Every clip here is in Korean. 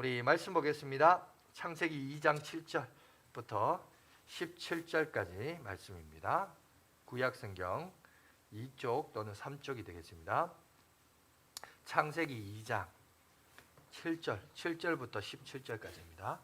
우리 말씀 보겠습니다. 창세기 2장 7절부터 17절까지 말씀입니다. 구약성경 2쪽 또는 3쪽이 되겠습니다. 창세기 2장 7절부터 17절까지입니다.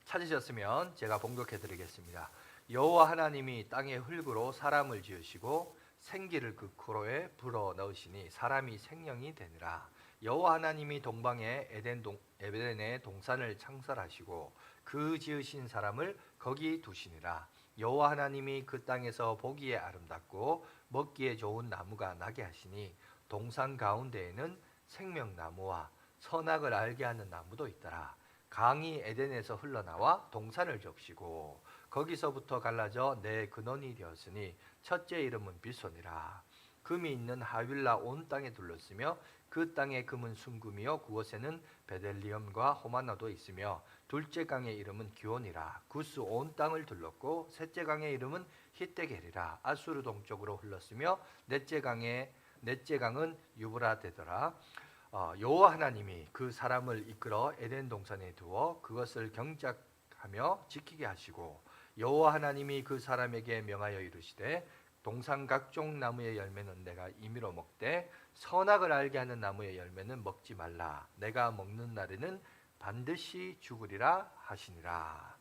찾으셨으면 제가 봉독해 드리겠습니다. 여호와 하나님이 땅의 흙으로 사람을 지으시고 생기를 그 코로에 불어 넣으시니 사람이 생명이 되니라. 여호와 하나님이 동방에 에덴의 동산을 창설하시고 그 지으신 사람을 거기 두시니라. 여호와 하나님이 그 땅에서 보기에 아름답고 먹기에 좋은 나무가 나게 하시니 동산 가운데에는 생명나무와 선악을 알게 하는 나무도 있더라. 강이 에덴에서 흘러나와 동산을 적시고 거기서부터 갈라져 네 근원이 되었으니 첫째 이름은 비손이라. 금이 있는 하윌라 온 땅에 둘렀으며 그 땅의 금은 순금이요 그곳에는 베델리엄과 호마나도 있으며 둘째 강의 이름은 기온이라. 구스 온 땅을 둘렀고 셋째 강의 이름은 히데겔이라. 아수르 동쪽으로 흘렀으며 넷째 강은 유브라데더라. 여호와 하나님이 그 사람을 이끌어 에덴 동산에 두어 그것을 경작하며 지키게 하시고 여호와 하나님이 그 사람에게 명하여 이르시되 동산 각종 나무의 열매는 내가 임의로 먹되 선악을 알게 하는 나무의 열매는 먹지 말라. 내가 먹는 날에는 반드시 죽으리라 하시니라.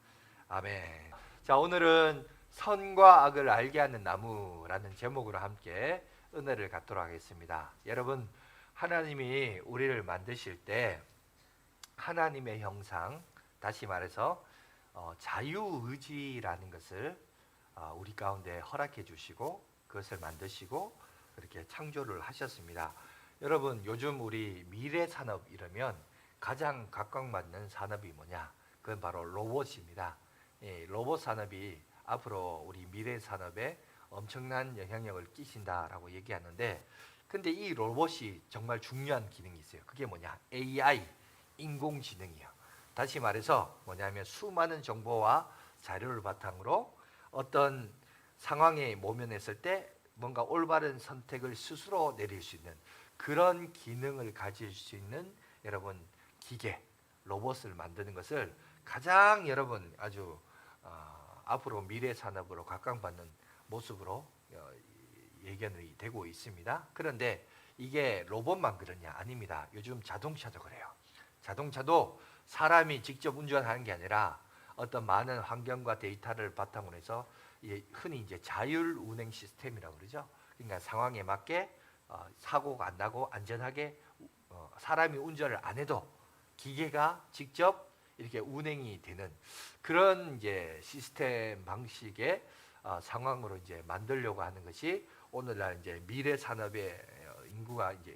아멘. 자, 오늘은 선과 악을 알게 하는 나무라는 제목으로 함께 은혜를 갖도록 하겠습니다. 여러분, 하나님이 우리를 만드실 때 하나님의 형상, 다시 말해서 자유의지라는 것을 우리 가운데 허락해 주시고 그것을 만드시고 그렇게 창조를 하셨습니다. 여러분, 요즘 우리 미래 산업 이러면 가장 각광받는 산업이 뭐냐? 그건 바로 로봇입니다. 로봇 산업이 앞으로 우리 미래 산업에 엄청난 영향력을 끼친다라고 얘기하는데, 근데 이 로봇이 정말 중요한 기능이 있어요. 그게 뭐냐? AI, 인공지능이요. 다시 말해서 뭐냐면 수많은 정보와 자료를 바탕으로 어떤 상황에 모면했을 때 뭔가 올바른 선택을 스스로 내릴 수 있는 그런 기능을 가질 수 있는 여러분 기계, 로봇을 만드는 것을 가장 여러분 아주 앞으로 미래 산업으로 각광받는 모습으로 예견이 되고 있습니다. 그런데 이게 로봇만 그러냐? 아닙니다. 요즘 자동차도 그래요. 자동차도 사람이 직접 운전하는 게 아니라 어떤 많은 환경과 데이터를 바탕으로 해서 흔히 이제 자율 운행 시스템이라고 그러죠. 그러니까 상황에 맞게 사고가 안 나고 안전하게 사람이 운전을 안 해도 기계가 직접 이렇게 운행이 되는 그런 이제 시스템 방식의 상황으로 이제 만들려고 하는 것이 오늘날 이제 미래 산업의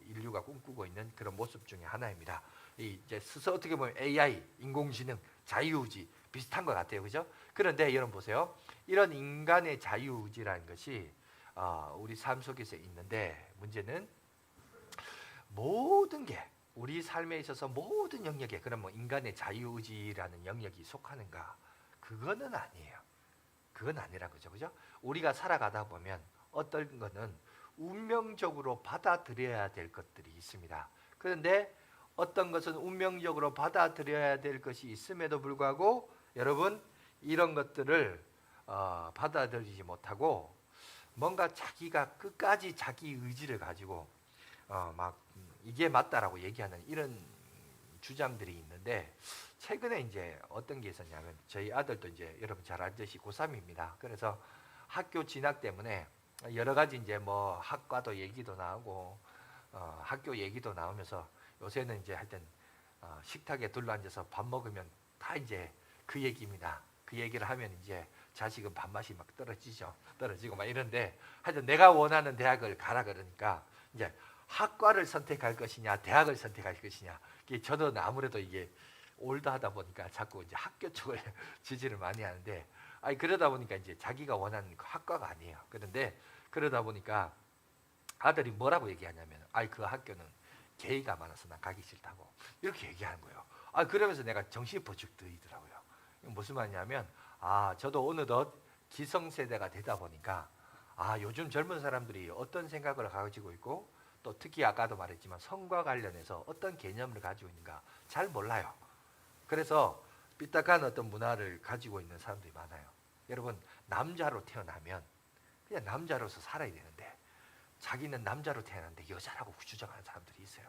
인류가 꿈꾸고 있는 그런 모습 중에 하나입니다. 이제 스스로 어떻게 보면 AI, 인공지능, 자유의지 비슷한 것 같아요, 그죠? 그런데 여러분 보세요. 이런 인간의 자유의지라는 것이 우리 삶 속에서 있는데 문제는 모든 게 우리 삶에 있어서 모든 영역에 그럼 뭐 인간의 자유의지라는 영역이 속하는가? 그거는 아니에요. 그건 아니라 그죠? 우리가 살아가다 보면 어떤 거는 운명적으로 받아들여야 될 것들이 있습니다. 그런데 어떤 것은 운명적으로 받아들여야 될 것이 있음에도 불구하고 여러분 이런 것들을 받아들이지 못하고 뭔가 자기가 끝까지 자기 의지를 가지고 막 이게 맞다라고 얘기하는 이런 주장들이 있는데 최근에 이제 어떤 게 있었냐면 저희 아들도 이제 여러분 잘 알듯이 고3입니다. 그래서 학교 진학 때문에 여러 가지 이제 뭐 학과도 얘기도 나오고 학교 얘기도 나오면서 요새는 이제 하여튼 식탁에 둘러앉아서 밥 먹으면 다 이제 그 얘기입니다. 그 얘기를 하면 이제 자식은 밥맛이 막 떨어지고 막 이런데 하여튼 내가 원하는 대학을 가라 그러니까 이제 학과를 선택할 것이냐 대학을 선택할 것이냐 저는 아무래도 이게 올드하다 보니까 자꾸 이제 학교 쪽을 지지를 많이 하는데 그러다 보니까 이제 자기가 원하는 그 학과가 아니에요. 그런데 그러다 보니까 아들이 뭐라고 얘기하냐면 그 학교는 게이가 많아서 난 가기 싫다고 이렇게 얘기하는 거예요. 그러면서 내가 정신이 번쩍 들더라고요. 무슨 말이냐면 저도 어느덧 기성세대가 되다 보니까 요즘 젊은 사람들이 어떤 생각을 가지고 있고 또 특히 아까도 말했지만 성과 관련해서 어떤 개념을 가지고 있는가 잘 몰라요. 그래서 삐딱한 어떤 문화를 가지고 있는 사람들이 많아요. 여러분, 남자로 태어나면 그냥 남자로서 살아야 되는데 자기는 남자로 태어났는데 여자라고 주장하는 사람들이 있어요.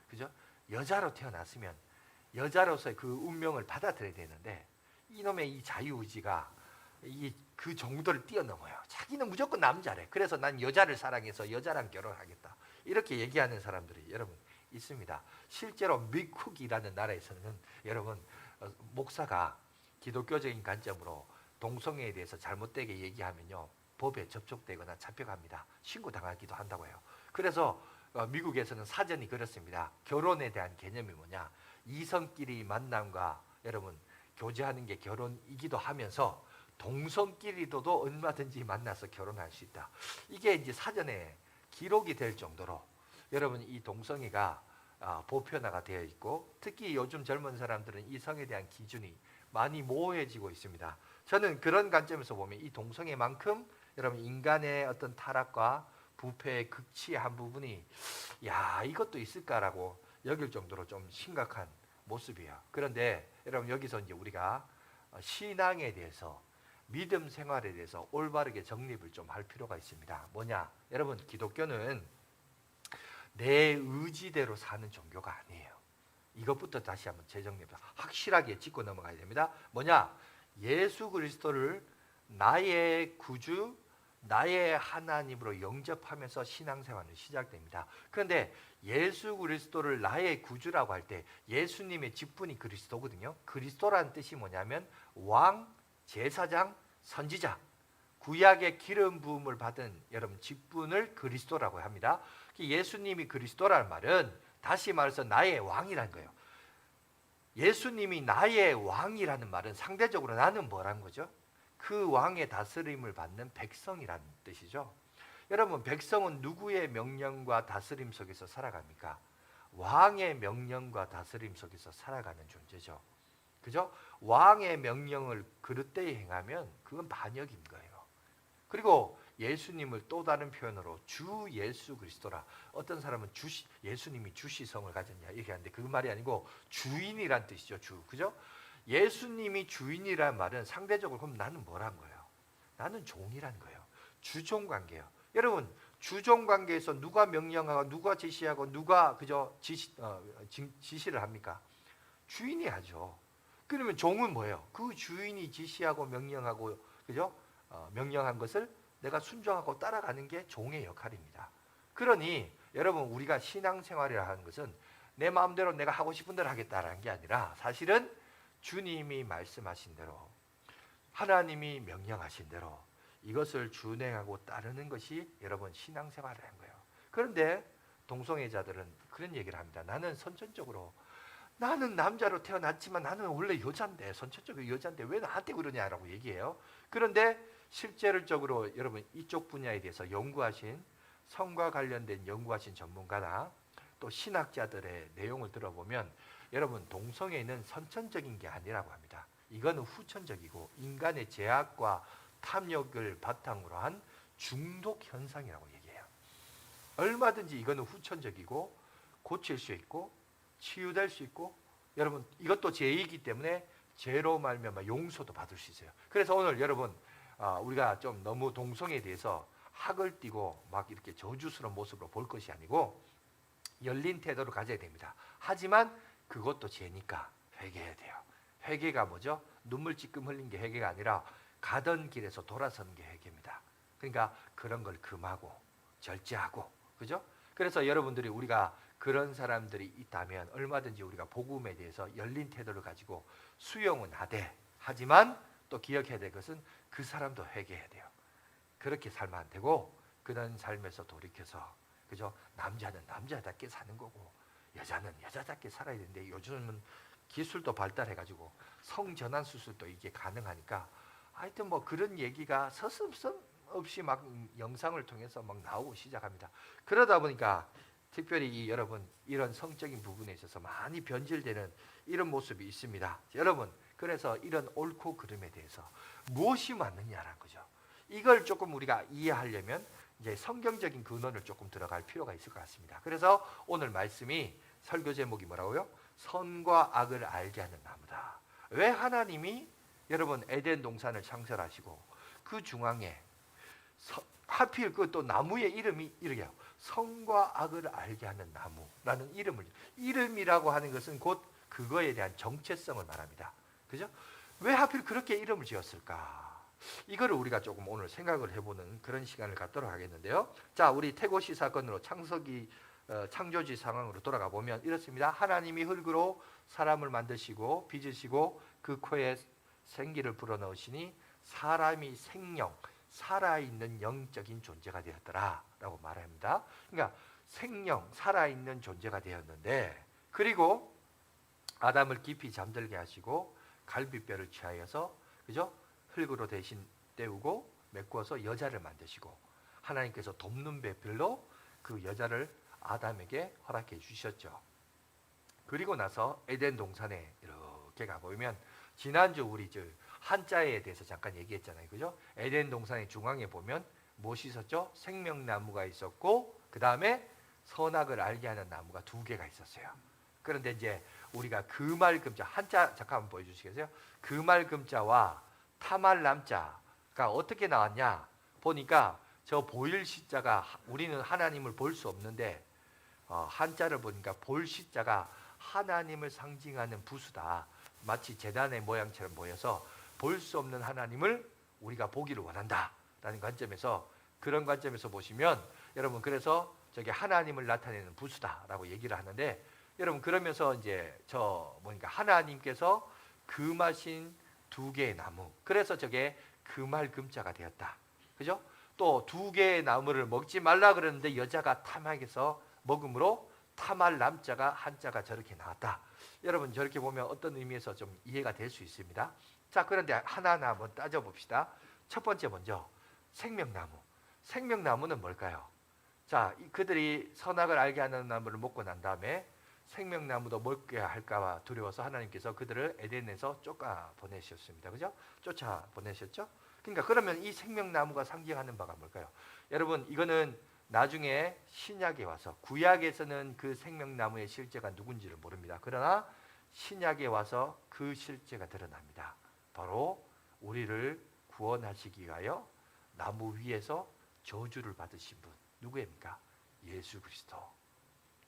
그죠? 여자로 태어났으면 여자로서의 그 운명을 받아들여야 되는데 이놈의 이 자유의지가 그 정도를 뛰어넘어요. 자기는 무조건 남자래. 그래서 난 여자를 사랑해서 여자랑 결혼하겠다. 이렇게 얘기하는 사람들이 여러분 있습니다. 실제로 미국이라는 나라에서는 여러분 목사가 기독교적인 관점으로 동성애에 대해서 잘못되게 얘기하면요 법에 접촉되거나 잡혀갑니다. 신고당하기도 한다고 해요. 그래서 미국에서는 사전이 그렇습니다. 결혼에 대한 개념이 뭐냐, 이성끼리 만남과 여러분 교제하는 게 결혼이기도 하면서 동성끼리도 얼마든지 만나서 결혼할 수 있다. 이게 이제 사전에 기록이 될 정도로 여러분 이 동성애가 보편화가 되어 있고 특히 요즘 젊은 사람들은 이성에 대한 기준이 많이 모호해지고 있습니다. 저는 그런 관점에서 보면 이 동성애만큼 여러분 인간의 어떤 타락과 부패의 극치의 한 부분이 이것도 있을까라고 여길 정도로 좀 심각한 모습이에요. 그런데 여러분 여기서 이제 우리가 신앙에 대해서 믿음 생활에 대해서 올바르게 정립을 좀 할 필요가 있습니다. 뭐냐? 여러분 기독교는 내 의지대로 사는 종교가 아니에요. 이것부터 다시 한번 재정립해서 확실하게 짚고 넘어가야 됩니다. 뭐냐? 예수 그리스도를 나의 구주, 나의 하나님으로 영접하면서 신앙생활은 시작됩니다. 그런데 예수 그리스도를 나의 구주라고 할 때 예수님의 직분이 그리스도거든요. 그리스도라는 뜻이 뭐냐면 왕, 제사장, 선지자, 구약의 기름 부음을 받은 여러분 직분을 그리스도라고 합니다. 예수님이 그리스도라는 말은 다시 말해서 나의 왕이라는 거예요. 예수님이 나의 왕이라는 말은 상대적으로 나는 뭐라는 거죠? 그 왕의 다스림을 받는 백성이라는 뜻이죠. 여러분 백성은 누구의 명령과 다스림 속에서 살아갑니까? 왕의 명령과 다스림 속에서 살아가는 존재죠. 그죠? 왕의 명령을 그릇되이 행하면 그건 반역인 거예요. 그리고 예수님을 또 다른 표현으로 주 예수 그리스도라. 어떤 사람은 예수님이 주시성을 가졌냐 이렇게 하는데 그 말이 아니고 주인이란 뜻이죠. 주. 그죠? 예수님이 주인이란 말은 상대적으로 그럼 나는 뭐란 거예요? 나는 종이란 거예요. 주종 관계예요. 여러분 주종 관계에서 누가 명령하고 누가 지시하고 누가 지시를 합니까? 주인이 하죠. 그러면 종은 뭐예요? 그 주인이 지시하고 명령하고 그죠? 명령한 것을 내가 순종하고 따라가는 게 종의 역할입니다. 그러니 여러분 우리가 신앙생활이라 하는 것은 내 마음대로 내가 하고 싶은 대로 하겠다라는 게 아니라 사실은 주님이 말씀하신 대로 하나님이 명령하신 대로 이것을 준행하고 따르는 것이 여러분 신앙생활을 한 거예요. 그런데 동성애자들은 그런 얘기를 합니다. 나는 선천적으로 나는 남자로 태어났지만 나는 원래 여자인데 선천적으로 여자인데 왜 나한테 그러냐라고 얘기해요. 그런데 실제적으로 여러분 이쪽 분야에 대해서 연구하신 성과 관련된 연구하신 전문가나 또 신학자들의 내용을 들어보면 여러분 동성애는 선천적인 게 아니라고 합니다. 이거는 후천적이고 인간의 제약과 탐욕을 바탕으로 한 중독 현상이라고 얘기해요. 얼마든지 이거는 후천적이고 고칠 수 있고 치유될 수 있고 여러분 이것도 죄이기 때문에 죄로 말미암아 용서도 받을 수 있어요. 그래서 오늘 여러분 우리가 좀 너무 동성애에 대해서 학을 띠고 막 이렇게 저주스러운 모습으로 볼 것이 아니고 열린 태도를 가져야 됩니다. 하지만 그것도 죄니까 회개해야 돼요. 회개가 뭐죠? 눈물 찔끔 흘린 게 회개가 아니라 가던 길에서 돌아서는 게 회개입니다. 그러니까 그런 걸 금하고 절제하고 그죠? 그래서 여러분들이 우리가 그런 사람들이 있다면 얼마든지 우리가 복음에 대해서 열린 태도를 가지고 수용은 하되 하지만 또 기억해야 될 것은 그 사람도 회개해야 돼요. 그렇게 살면 안 되고 그런 삶에서 돌이켜서 그죠? 남자는 남자답게 사는 거고 여자는 여자답게 살아야 되는데 요즘은 기술도 발달해가지고 성전환 수술도 이게 가능하니까 하여튼 뭐 그런 얘기가 서슴없이 막 영상을 통해서 막 나오고 시작합니다. 그러다 보니까 특별히 여러분 이런 성적인 부분에 있어서 많이 변질되는 이런 모습이 있습니다. 여러분 그래서 이런 옳고 그름에 대해서 무엇이 맞느냐라는 거죠. 이걸 조금 우리가 이해하려면 이제 성경적인 근원을 조금 들어갈 필요가 있을 것 같습니다. 그래서 오늘 말씀이 설교 제목이 뭐라고요? 선과 악을 알게 하는 나무다. 왜 하나님이 여러분 에덴 동산을 창설하시고 그 중앙에 하필 그 또 나무의 이름이 이렇게요. 선과 악을 알게 하는 나무라는 이름이라고 하는 것은 곧 그거에 대한 정체성을 말합니다. 그죠? 왜 하필 그렇게 이름을 지었을까? 이거를 우리가 조금 오늘 생각을 해보는 그런 시간을 갖도록 하겠는데요. 자, 우리 태고시 사건으로 창조지 상황으로 돌아가 보면 이렇습니다. 하나님이 흙으로 사람을 만드시고 빚으시고 그 코에 생기를 불어넣으시니 사람이 생명, 살아있는 영적인 존재가 되었더라라고 말합니다. 그러니까 생명, 살아있는 존재가 되었는데, 그리고 아담을 깊이 잠들게 하시고 갈비뼈를 취하여서, 그죠? 흙으로 대신 때우고 메꾸어서 여자를 만드시고 하나님께서 돕는 배필로 그 여자를 아담에게 허락해 주셨죠. 그리고 나서 에덴 동산에 이렇게 가보면 지난주 우리 한자에 대해서 잠깐 얘기했잖아요. 그죠? 에덴 동산의 중앙에 보면 무엇이 있었죠? 생명나무가 있었고 그 다음에 선악을 알게 하는 나무가 2개가 있었어요. 그런데 이제 우리가 금알금자, 한자 잠깐 한번 보여주시겠어요? 금알금자와 타말남자가 어떻게 나왔냐 보니까 저 보일 시자가 우리는 하나님을 볼 수 없는데 한자를 보니까 볼 시자가 하나님을 상징하는 부수다. 마치 제단의 모양처럼 보여서 볼 수 없는 하나님을 우리가 보기를 원한다라는 관점에서, 그런 관점에서 보시면 여러분, 그래서 저게 하나님을 나타내는 부수다라고 얘기를 하는데, 여러분 그러면서 이제 뭐니까 하나님께서 금하신 2개의 나무, 그래서 저게 금알금자가 되었다. 그죠? 또 2개의 나무를 먹지 말라 그러는데 여자가 탐하게서 먹음으로 타말남자가 한자가 저렇게 나왔다. 여러분 저렇게 보면 어떤 의미에서 좀 이해가 될 수 있습니다. 자, 그런데 하나하나 한번 따져봅시다. 첫 번째 먼저 생명나무. 생명나무는 뭘까요? 자, 그들이 선악을 알게 하는 나무를 먹고 난 다음에 생명나무도 먹게 할까 두려워서 하나님께서 그들을 에덴에서 쫓아 보내셨습니다. 그죠? 쫓아 보내셨죠? 그러니까 그러면 이 생명나무가 상징하는 바가 뭘까요? 여러분 이거는 나중에 신약에 와서, 구약에서는 그 생명나무의 실제가 누군지를 모릅니다. 그러나 신약에 와서 그 실제가 드러납니다. 바로 우리를 구원하시기 위하여 나무 위에서 저주를 받으신 분, 누구입니까? 예수 그리스도.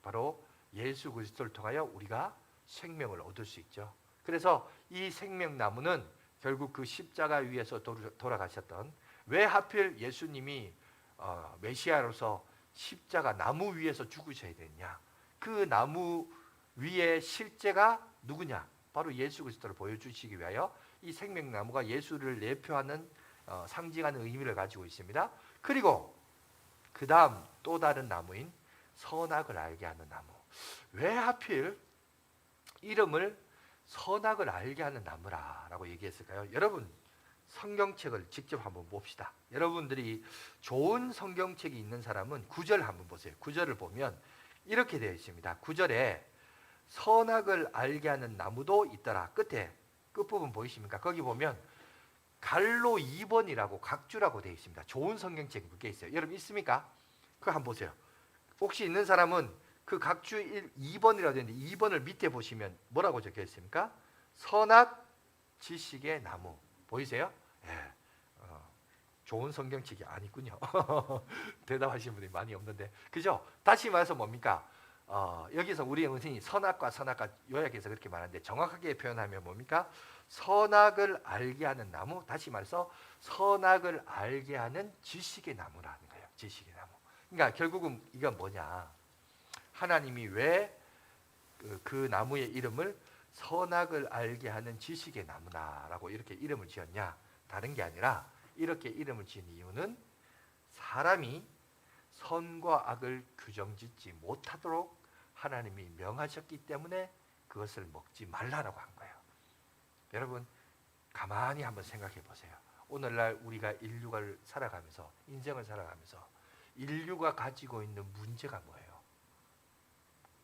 바로 예수 그리스도를 통하여 우리가 생명을 얻을 수 있죠. 그래서 이 생명나무는 결국 그 십자가 위에서 돌아가셨던, 왜 하필 예수님이 메시아로서 십자가 나무 위에서 죽으셔야 되느냐? 그 나무 위의 실제가 누구냐? 바로 예수 그리스도를 보여주시기 위하여 이 생명나무가 예수를 대표하는 상징하는 의미를 가지고 있습니다. 그리고 그 다음 또 다른 나무인 선악을 알게 하는 나무. 왜 하필 이름을 선악을 알게 하는 나무라고 얘기했을까요? 여러분 성경책을 직접 한번 봅시다. 여러분들이 좋은 성경책이 있는 사람은 9절 한번 보세요. 9절을 보면 이렇게 되어 있습니다. 9절에 선악을 알게 하는 나무도 있더라. 끝부분 보이십니까? 거기 보면 갈로 2번이라고 각주라고 되어 있습니다. 좋은 성경책이 그게 있어요. 여러분 있습니까? 그거 한번 보세요. 혹시 있는 사람은 그 각주 2번이라고 되어 있는데 2번을 밑에 보시면 뭐라고 적혀 있습니까? 선악 지식의 나무. 보이세요? 예. 좋은 성경책이 아니군요. 대답하시는 분이 많이 없는데, 그죠? 다시 말해서 뭡니까? 여기서 우리 영신이 선악과 요약해서 그렇게 말하는데, 정확하게 표현하면 뭡니까? 선악을 알게 하는 나무, 다시 말해서 선악을 알게 하는 지식의 나무라는 거예요. 지식의 나무. 그러니까 결국은 이건 뭐냐? 하나님이 왜 그 나무의 이름을 선악을 알게 하는 지식의 나무다라고 이렇게 이름을 지었냐? 다른 게 아니라 이렇게 이름을 지은 이유는 사람이 선과 악을 규정짓지 못하도록 하나님이 명하셨기 때문에 그것을 먹지 말라라고 한 거예요. 여러분 가만히 한번 생각해 보세요. 오늘날 우리가 인류를 살아가면서, 인생을 살아가면서 인류가 가지고 있는 문제가 뭐예요?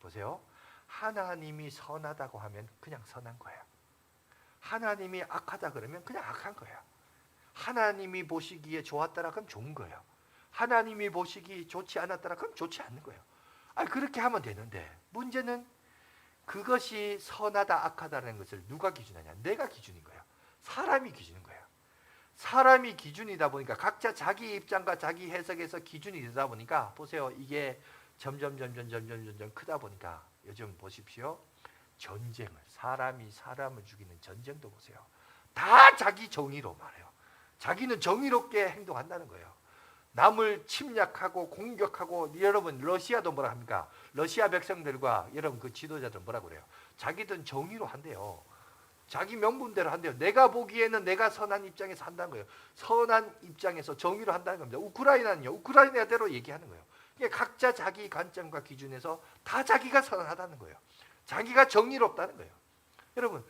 보세요. 하나님이 선하다고 하면 그냥 선한 거예요. 하나님이 악하다 그러면 그냥 악한 거예요. 하나님이 보시기에 좋았다라 그러면 좋은 거예요. 하나님이 보시기 좋지 않았더라. 그럼 좋지 않는 거예요. 아니 그렇게 하면 되는데 문제는 그것이 선하다 악하다는 것을 누가 기준하냐? 내가 기준인 거예요. 사람이 기준인 거예요. 사람이 기준이다 보니까 각자 자기 입장과 자기 해석에서 기준이 되다 보니까 보세요. 이게 점점 크다 보니까 요즘 보십시오. 전쟁을 사람이 사람을 죽이는 전쟁도 보세요. 다 자기 정의로 말해요. 자기는 정의롭게 행동한다는 거예요. 남을 침략하고 공격하고 여러분 러시아도 뭐라 합니까? 러시아 백성들과 여러분 그 지도자들 뭐라고 그래요? 자기들은 정의로 한대요. 자기 명분대로 한대요. 내가 보기에는 내가 선한 입장에서 한다는 거예요. 선한 입장에서 정의로 한다는 겁니다. 우크라이나는요. 우크라이나대로 얘기하는 거예요. 그러니까 각자 자기 관점과 기준에서 다 자기가 선하다는 거예요. 자기가 정의롭다는 거예요. 여러분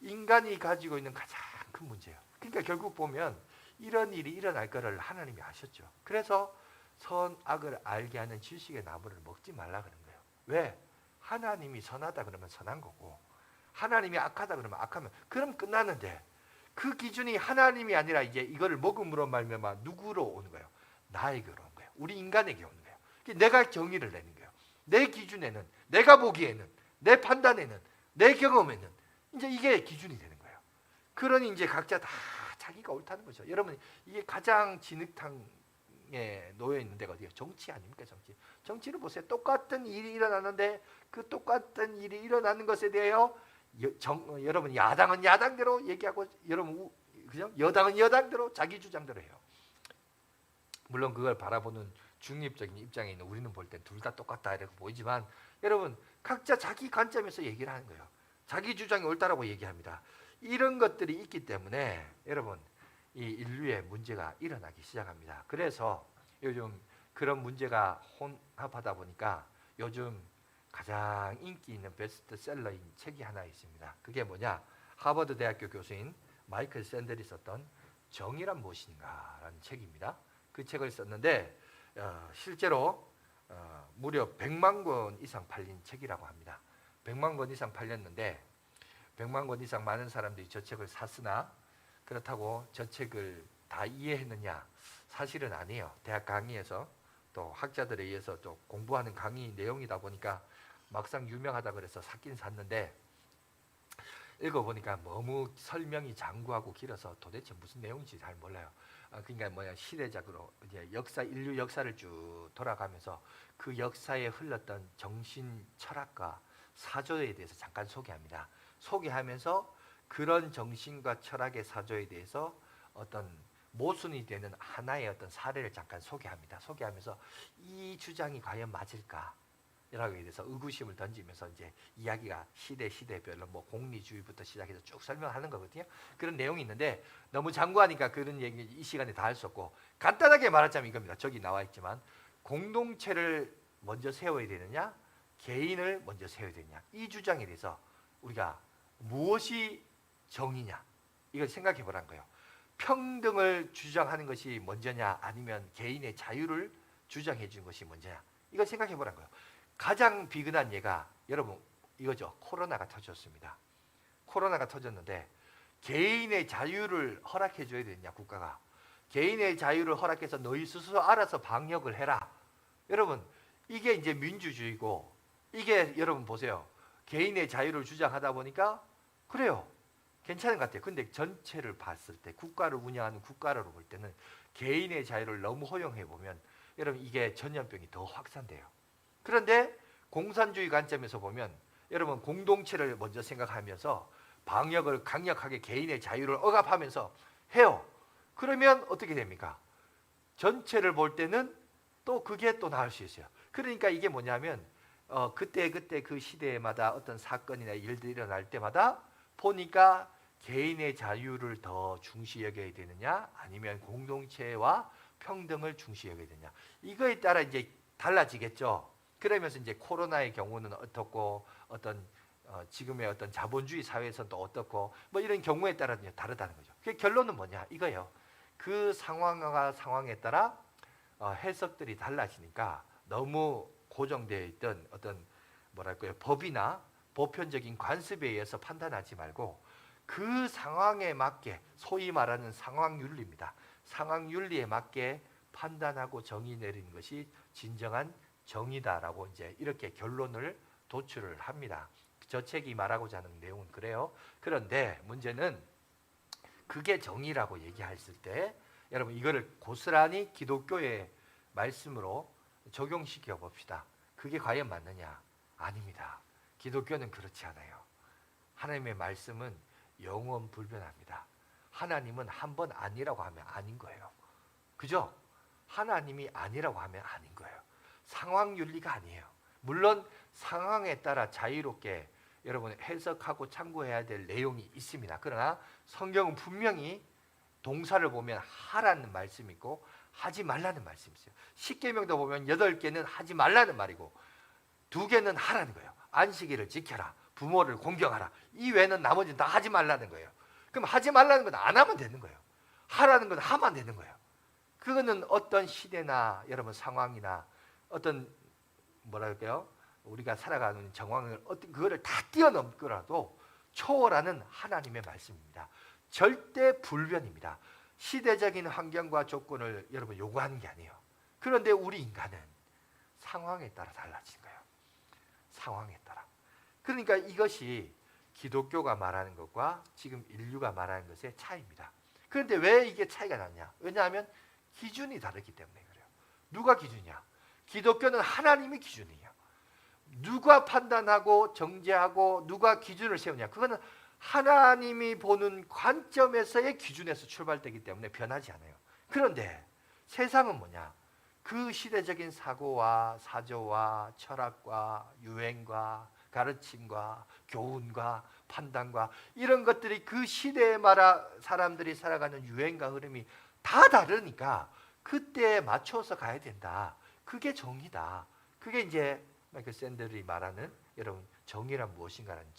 인간이 가지고 있는 가장 큰 문제예요. 그러니까 결국 보면 이런 일이 일어날 거를 하나님이 아셨죠. 그래서 선악을 알게 하는 지식의 나무를 먹지 말라 그런 거예요. 왜? 하나님이 선하다 그러면 선한 거고 하나님이 악하다 그러면 악하면 그럼 끝나는데 그 기준이 하나님이 아니라 이제 이거를 먹음으로 말미암아 누구로 오는 거예요? 나에게로 오는 거예요. 우리 인간에게 오는 거예요. 내가 정의를 내는 거예요. 내 기준에는 내가 보기에는 내 판단에는 내 경험에는 이제 이게 기준이 되는 거예요. 그러니 이제 각자 다 자기가 옳다는 거죠. 여러분 이게 가장 진흙탕에 놓여 있는 데가 어디예요? 정치 아닙니까? 정치. 정치를 보세요. 똑같은 일이 일어나는데 그 똑같은 일이 일어나는 것에 대하여 여러분 야당은 야당대로 얘기하고 여러분 그죠? 여당은 여당대로 자기 주장대로 해요. 물론 그걸 바라보는 중립적인 입장에 있는 우리는 볼 때 둘 다 똑같다 이렇게 보이지만 여러분 각자 자기 관점에서 얘기를 하는 거예요. 자기 주장이 옳다라고 얘기합니다. 이런 것들이 있기 때문에 여러분 이 인류의 문제가 일어나기 시작합니다. 그래서 요즘 그런 문제가 혼합하다 보니까 요즘 가장 인기 있는 베스트셀러인 책이 하나 있습니다. 그게 뭐냐? 하버드 대학교 교수인 마이클 샌델이 썼던 정의란 무엇인가라는 책입니다. 그 책을 썼는데 실제로 무려 100만 권 이상 팔린 책이라고 합니다. 100만 권 이상 팔렸는데 100만 권 이상 많은 사람들이 저 책을 샀으나 그렇다고 저 책을 다 이해했느냐? 사실은 아니에요. 대학 강의에서 또 학자들에 의해서 또 공부하는 강의 내용이다 보니까 막상 유명하다 그래서 샀긴 샀는데 읽어보니까 너무 설명이 장구하고 길어서 도대체 무슨 내용인지 잘 몰라요. 그러니까 뭐야 시대적으로 이제 인류 역사를 쭉 돌아가면서 그 역사에 흘렀던 정신 철학과 사조에 대해서 잠깐 소개합니다. 소개하면서 그런 정신과 철학의 사조에 대해서 어떤 모순이 되는 하나의 어떤 사례를 잠깐 소개합니다. 소개하면서 이 주장이 과연 맞을까? 이라고에 대해서 의구심을 던지면서 이제 이야기가 시대별로 뭐 공리주의부터 시작해서 쭉 설명하는 거거든요. 그런 내용이 있는데 너무 장구하니까 그런 얘기 이 시간에 다 할 수 없고 간단하게 말하자면 이겁니다. 저기 나와 있지만 공동체를 먼저 세워야 되느냐, 개인을 먼저 세워야 되느냐 이 주장에 대해서 우리가 무엇이 정의냐 이걸 생각해 보라는 거예요. 평등을 주장하는 것이 먼저냐 아니면 개인의 자유를 주장해 주는 것이 먼저냐 이걸 생각해 보라는 거예요. 가장 비근한 예가 여러분 이거죠. 코로나가 터졌습니다. 코로나가 터졌는데 개인의 자유를 허락해 줘야 되느냐 국가가. 개인의 자유를 허락해서 너희 스스로 알아서 방역을 해라. 여러분 이게 이제 민주주의고 이게 여러분 보세요. 개인의 자유를 주장하다 보니까 그래요. 괜찮은 것 같아요. 근데 전체를 봤을 때 국가를 운영하는 국가로 볼 때는 개인의 자유를 너무 허용해 보면 여러분 이게 전염병이 더 확산돼요. 그런데 공산주의 관점에서 보면 여러분 공동체를 먼저 생각하면서 방역을 강력하게 개인의 자유를 억압하면서 해요. 그러면 어떻게 됩니까? 전체를 볼 때는 또 그게 또 나을 수 있어요. 그러니까 이게 뭐냐면 그때 그 시대마다 어떤 사건이나 일들이 일어날 때마다 보니까 개인의 자유를 더 중시 여겨야 되느냐 아니면 공동체와 평등을 중시 여겨야 되느냐 이거에 따라 이제 달라지겠죠. 그러면서 이제 코로나의 경우는 어떻고 어떤 지금의 어떤 자본주의 사회에서는 또 어떻고 뭐 이런 경우에 따라 다르다는 거죠. 그 결론은 뭐냐 이거예요. 그 상황에 따라 해석들이 달라지니까 너무 고정되어 있던 어떤 뭐랄까요 법이나 보편적인 관습에 의해서 판단하지 말고 그 상황에 맞게 소위 말하는 상황윤리입니다. 상황윤리에 맞게 판단하고 정의 내리는 것이 진정한 정의다라고 이제 이렇게 결론을 도출을 합니다. 저 책이 말하고자 하는 내용은 그래요. 그런데 문제는 그게 정의라고 얘기했을 때 여러분 이거를 고스란히 기독교의 말씀으로 적용시켜 봅시다. 그게 과연 맞느냐? 아닙니다. 기독교는 그렇지 않아요. 하나님의 말씀은 영원 불변합니다. 하나님은 한 번 아니라고 하면 아닌 거예요. 그죠? 하나님이 아니라고 하면 아닌 거예요. 상황 윤리가 아니에요. 물론 상황에 따라 자유롭게 여러분 해석하고 참고해야 될 내용이 있습니다. 그러나 성경은 분명히 동사를 보면 하라는 말씀이 있고 하지 말라는 말씀이 있어요. 십계명도 보면 8개는 하지 말라는 말이고 2개는 하라는 거예요. 안식일을 지켜라. 부모를 공경하라. 이 외에는 나머지는 다 하지 말라는 거예요. 그럼 하지 말라는 건 안 하면 되는 거예요. 하라는 건 하면 되는 거예요. 그거는 어떤 시대나 여러분 상황이나 어떤 뭐랄까요? 우리가 살아가는 정황을 어떤 그거를 다 뛰어넘더라도 초월하는 하나님의 말씀입니다. 절대 불변입니다. 시대적인 환경과 조건을 여러분 요구하는 게 아니에요. 그런데 우리 인간은 상황에 따라 달라지는 거예요. 상황에 따라. 그러니까 이것이 기독교가 말하는 것과 지금 인류가 말하는 것의 차이입니다. 그런데 왜 이게 차이가 났냐? 왜냐하면 기준이 다르기 때문에 그래요. 누가 기준이냐? 기독교는 하나님이 기준이에요. 누가 판단하고 정죄하고 누가 기준을 세우냐? 그거는 하나님이 보는 관점에서의 기준에서 출발되기 때문에 변하지 않아요. 그런데 세상은 뭐냐? 그 시대적인 사고와 사조와 철학과 유행과 가르침과 교훈과 판단과 이런 것들이 그 시대에 사람들이 살아가는 유행과 흐름이 다 다르니까 그때에 맞춰서 가야 된다. 그게 정의다. 그게 이제 마이클 샌델이 말하는 여러분 정의란 무엇인가라는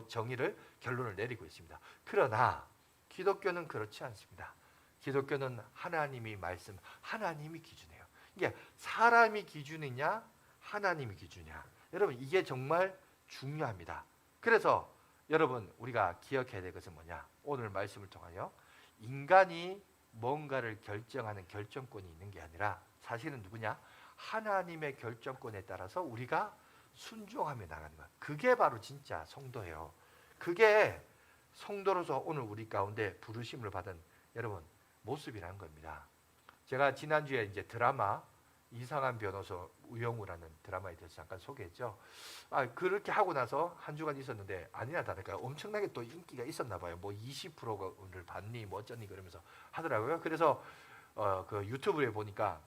정의를 결론을 내리고 있습니다. 그러나 기독교는 그렇지 않습니다. 기독교는 하나님이 말씀, 하나님이 기준이에요. 이게 사람이 기준이냐, 하나님이 기준이냐. 여러분 이게 정말 중요합니다. 그래서 여러분 우리가 기억해야 될 것은 뭐냐? 오늘 말씀을 통하여 인간이 뭔가를 결정하는 결정권이 있는 게 아니라 사실은 누구냐? 하나님의 결정권에 따라서 우리가 순종하며 나가는 것. 그게 바로 진짜 성도예요. 그게 성도로서 오늘 우리 가운데 부르심을 받은 여러분 모습이라는 겁니다. 제가 지난주에 이제 드라마 이상한 변호사 우영우라는 드라마에 대해서 잠깐 소개했죠. 그렇게 하고 나서 한 주간 있었는데 아니나 다를까 엄청나게 또 인기가 있었나 봐요. 뭐 20%를 받니 뭐 어쩌니 그러면서 하더라고요. 그래서 그 유튜브에 보니까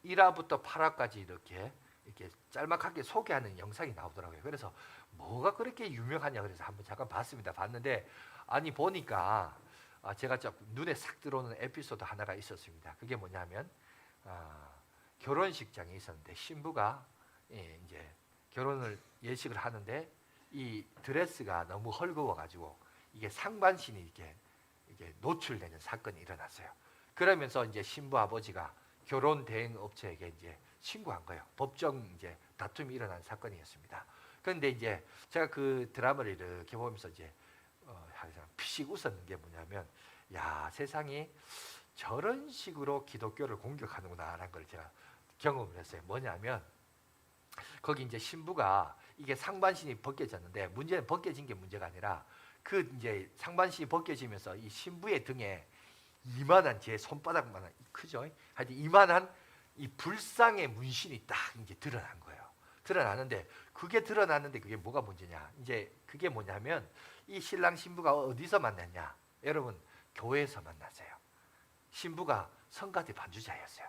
1화부터 8화까지 이렇게 짤막하게 소개하는 영상이 나오더라고요. 그래서 뭐가 그렇게 유명하냐 그래서 한번 잠깐 봤습니다. 봤는데 아니 보니까 제가 좀 눈에 싹 들어오는 에피소드 하나가 있었습니다. 그게 뭐냐면 결혼식장에 있었는데 신부가 이제 결혼을 예식을 하는데 이 드레스가 너무 헐거워 가지고 이게 상반신이 이렇게 노출되는 사건이 일어났어요. 그러면서 이제 신부 아버지가 결혼 대행 업체에게 이제 신고한 거예요. 법적 이제 다툼이 일어난 사건이었습니다. 그런데 이제 제가 그 드라마를 이렇게 보면서 이제 항상 피식 웃었는 게 뭐냐면 야 세상이 저런 식으로 기독교를 공격하는구나라는 걸 제가 경험을 했어요. 뭐냐면 거기 이제 신부가 이게 상반신이 벗겨졌는데 문제는 벗겨진 게 문제가 아니라 그 이제 상반신이 벗겨지면서 이 신부의 등에 이만한 제 손바닥만한 크죠. 하여튼 이만한 이 불상의 문신이 딱 이제 드러난 거예요. 드러나는데 그게 뭐가 문제냐? 이제 그게 뭐냐면 이 신랑 신부가 어디서 만났냐? 여러분 교회에서 만났어요. 신부가 성가대 반주자였어요.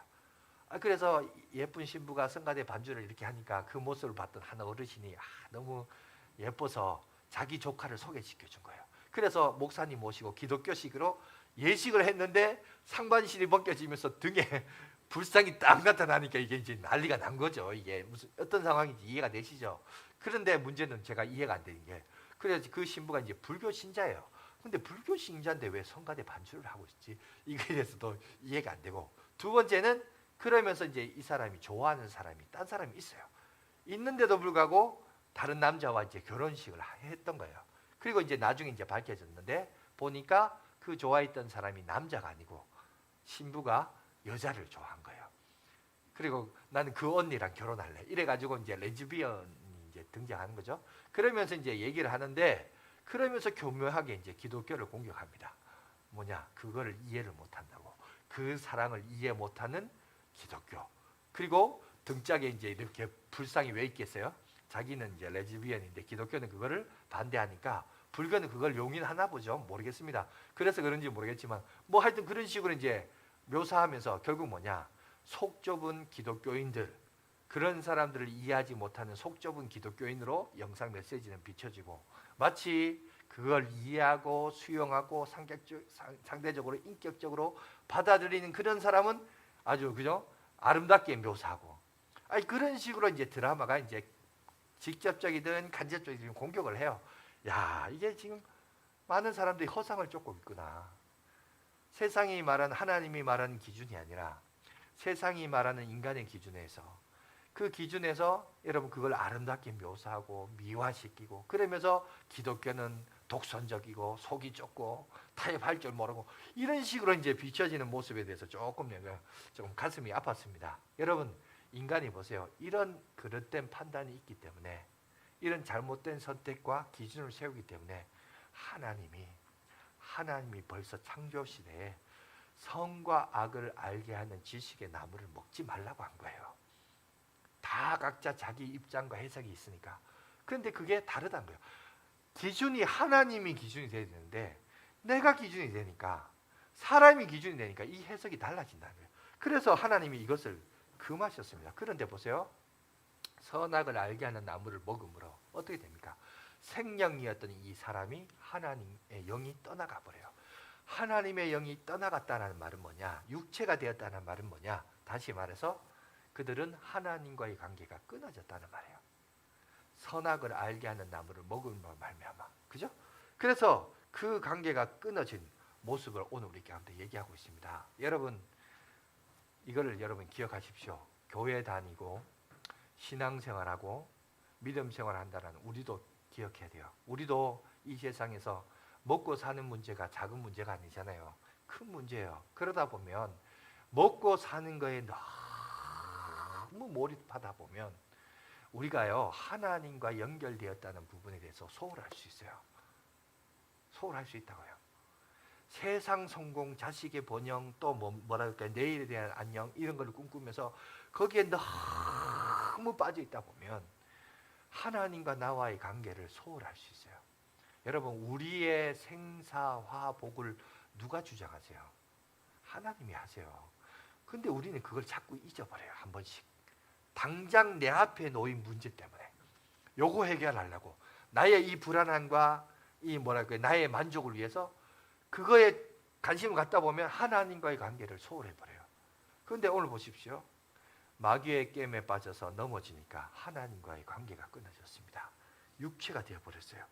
그래서 예쁜 신부가 성가대 반주를 이렇게 하니까 그 모습을 봤던 한 어르신이 너무 예뻐서 자기 조카를 소개시켜 준 거예요. 그래서 목사님 모시고 기독교식으로 예식을 했는데 상반신이 벗겨지면서 등에 불상이 딱 나타나니까 이게 이제 난리가 난 거죠. 이게 무슨 어떤 상황인지 이해가 되시죠? 그런데 문제는 제가 이해가 안 되는 게 그래서 그 신부가 이제 불교 신자예요. 근데 불교 신자인데 왜 성가대 반주를 하고 있지? 이거에 대해서도 이해가 안 되고 두 번째는 그러면서 이제 이 사람이 좋아하는 사람이 딴 사람이 있어요. 있는데도 불구하고 다른 남자와 이제 결혼식을 했던 거예요. 그리고 이제 나중에 이제 밝혀졌는데 보니까 그 좋아했던 사람이 남자가 아니고 신부가 여자를 좋아한 거예요. 그리고 나는 그 언니랑 결혼할래. 이래가지고 이제 레즈비언이 이제 등장하는 거죠. 그러면서 이제 얘기를 하는데, 그러면서 교묘하게 이제 기독교를 공격합니다. 뭐냐? 그거를 이해를 못한다고. 그 사랑을 이해 못하는 기독교. 그리고 등짝에 이제 이렇게 불상이 왜 있겠어요? 자기는 이제 레즈비언인데 기독교는 그거를 반대하니까 불교는 그걸 용인하나 보죠. 모르겠습니다. 그래서 그런지 모르겠지만 뭐 하여튼 그런 식으로 이제 묘사하면서 결국 뭐냐? 속 좁은 기독교인들, 그런 사람들을 이해하지 못하는 속 좁은 기독교인으로 영상 메시지는 비춰지고, 마치 그걸 이해하고 수용하고 상대적으로 인격적으로 받아들이는 그런 사람은 아주 그죠? 아름답게 묘사하고, 아니 그런 식으로 이제 드라마가 이제 직접적이든 간접적이든 공격을 해요. 야, 이게 지금 많은 사람들이 허상을 쫓고 있구나. 세상이 말하는, 하나님이 말하는 기준이 아니라 세상이 말하는 인간의 기준에서, 그 기준에서 여러분 그걸 아름답게 묘사하고 미화시키고, 그러면서 기독교는 독선적이고 속이 좁고 타협할 줄 모르고, 이런 식으로 이제 비춰지는 모습에 대해서 조금 가슴이 아팠습니다. 여러분, 인간이 보세요. 이런 그릇된 판단이 있기 때문에, 이런 잘못된 선택과 기준을 세우기 때문에 하나님이 벌써 창조 시대에 선과 악을 알게 하는 지식의 나무를 먹지 말라고 한 거예요. 다 각자 자기 입장과 해석이 있으니까. 그런데 그게 다르다는 거예요. 기준이 하나님이 기준이 돼야 되는데 내가 기준이 되니까, 사람이 기준이 되니까 이 해석이 달라진다는 거예요. 그래서 하나님이 이것을 금하셨습니다. 그런데 보세요. 선악을 알게 하는 나무를 먹음으로 어떻게 됩니까? 생명이었던 이 사람이 하나님의 영이 떠나가 버려요. 하나님의 영이 떠나갔다는 말은 뭐냐? 육체가 되었다는 말은 뭐냐? 다시 말해서 그들은 하나님과의 관계가 끊어졌다는 말이에요. 선악을 알게 하는 나무를 먹음으로 말미암아. 그죠? 그래서 그 관계가 끊어진 모습을 오늘 우리 가운데 얘기하고 있습니다. 여러분, 이거를 여러분 기억하십시오. 교회 다니고 신앙생활하고 믿음생활 한다는 우리도 기억해야 돼요. 우리도 이 세상에서 먹고 사는 문제가 작은 문제가 아니잖아요. 큰 문제예요. 그러다 보면 먹고 사는 거에 너무 몰입하다 보면 우리가요, 하나님과 연결되었다는 부분에 대해서 소홀할 수 있어요. 소홀할 수 있다고요. 세상 성공, 자식의 번영, 또 뭐라 그럴까요? 내일에 대한 안녕, 이런 걸 꿈꾸면서 거기에 너무 빠져 있다 보면 하나님과 나와의 관계를 소홀할 수 있어요. 여러분, 우리의 생사화복을 누가 주장하세요? 하나님이 하세요. 근데 우리는 그걸 자꾸 잊어버려요. 한 번씩. 당장 내 앞에 놓인 문제 때문에 요거 해결하려고 나의 이 불안함과 이 뭐랄까요, 나의 만족을 위해서 그거에 관심을 갖다 보면 하나님과의 관계를 소홀해 버려요. 그런데 오늘 보십시오. 마귀의 게임에 빠져서 넘어지니까 하나님과의 관계가 끊어졌습니다. 육체가 되어버렸어요.